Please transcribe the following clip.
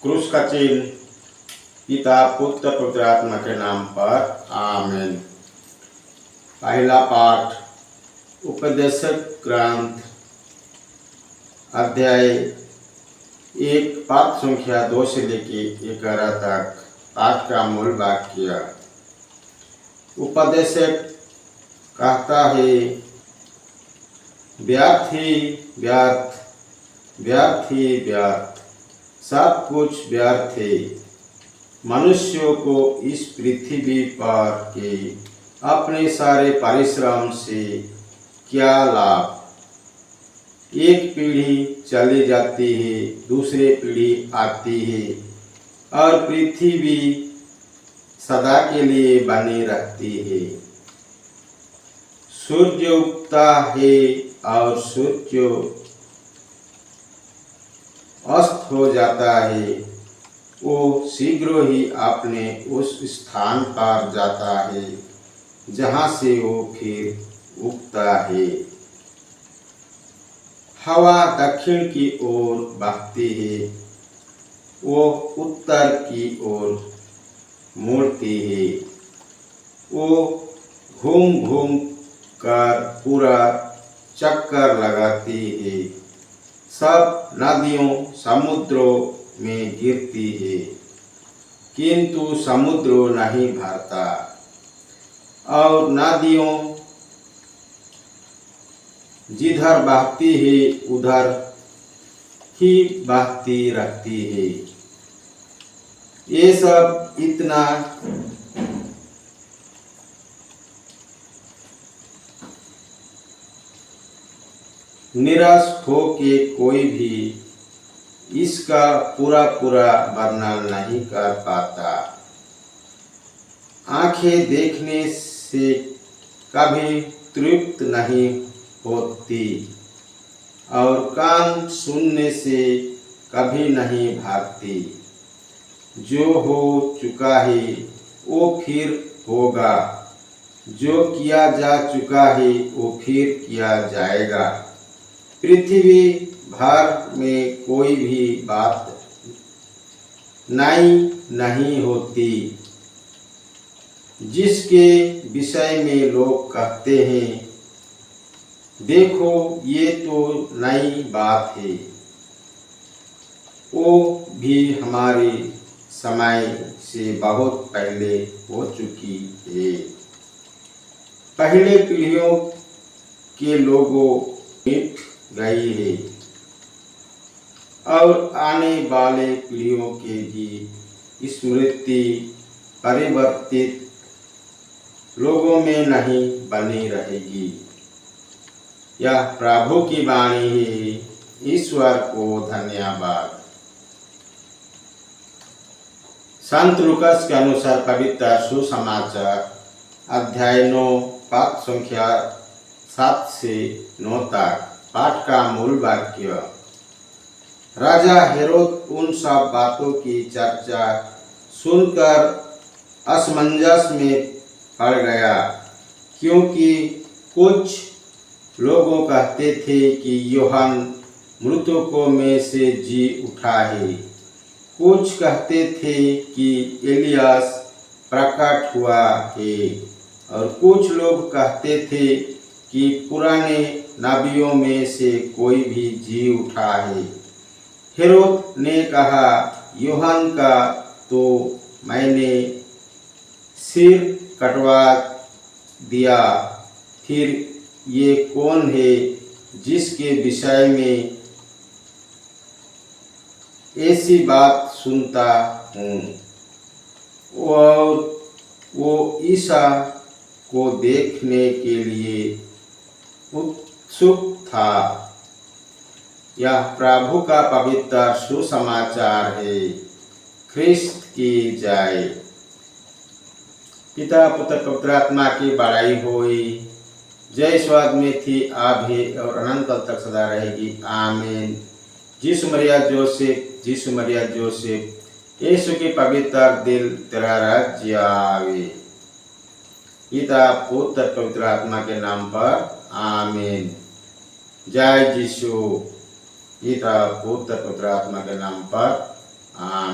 क्रूस का चिन्ह पिता पुत्र पवित्र आत्मा के नाम पर आमीन। पहला पाठ उपदेशक ग्रंथ अध्याय 1 पाठ संख्या 2 से लेके 11 तक। पाठ का मूल वाक्य। उपदेशक कहता है, व्यर्थ ही व्यर्थ, व्यर्थ ही व्यर्थ, सब कुछ व्यर्थ है। मनुष्यों को इस पृथ्वी पर के अपने सारे परिश्रम से क्या लाभ। एक पीढ़ी चली जाती है, दूसरी पीढ़ी आती है और पृथ्वी सदा के लिए बनी रहती है। सूर्य उगता है और सूर्य अस्त हो जाता है, वो शीघ्र ही अपने उस स्थान पर जाता है जहाँ से वो फिर उगता है। हवा दक्षिण की ओर बहती है, वो उत्तर की ओर मुड़ती है। वो घूम घूम कर पूरा चक्कर लगाती है। सब नदियों समुद्रों में गिरती है, किंतु समुद्र नहीं भरता, और नदियों जिधर बहती है उधर ही बहती रहती है। ये सब इतना निराश हो के कोई भी इसका पूरा वर्णन नहीं कर पाता। आंखें देखने से कभी तृप्त नहीं होती और कान सुनने से कभी नहीं भरती। जो हो चुका है वो फिर होगा, जो किया जा चुका है वो फिर किया जाएगा। पृथ्वी भर में कोई भी बात नई नहीं होती जिसके विषय में लोग कहते हैं, देखो ये तो नई बात है। वो भी हमारे समय से बहुत पहले हो चुकी है। पहले पीढ़ियों के लोगों मिट गई है और आने वाले पीढ़ियों के भी स्मृति परिवर्तित लोगों में नहीं बनी रहेगी। यह प्रभु की वाणी है। ईश्वर को धन्यवाद। संत लूकास के अनुसार पवित्र सुसमाचार अध्याय 9 पाठ संख्या 7 से 9 तक। पाठ का मूल वाक्य। राजा हेरोद उन सब बातों की चर्चा सुनकर असमंजस में पड़ गया, क्योंकि कुछ लोगों कहते थे कि यूहन्ना मृतकों में से जी उठा है, कुछ कहते थे कि एलियास प्रकट हुआ है, और कुछ लोग कहते थे कि पुराने नबियों में से कोई भी जी उठा है। हेरोद ने कहा, यूहन्ना का तो मैंने सिर कटवा दिया, फिर ये कौन है जिसके विषय में ऐसी बात सुनता हूँ। और वो ईसा को देखने के लिए उत्सुक था। यह प्रभु का पवित्र सुसमाचार है। ख्रिस्त की जय। पिता पुत्र पवित्र आत्मा की बड़ाई होई। जय स्वाद में थी, अब है और अनंत काल तक सदा रहेगी। आमीन। यीशु मरिया जोसेफ, यीशु मरिया जोसेफ, यीशु के पवित्र दिल तेरा राज्य आवे। पिता पुत्र पवित्र आत्मा के नाम पर आमीन। जय यीशु। पिता पुत्र पवित्र आत्मा के नाम पर आमीन।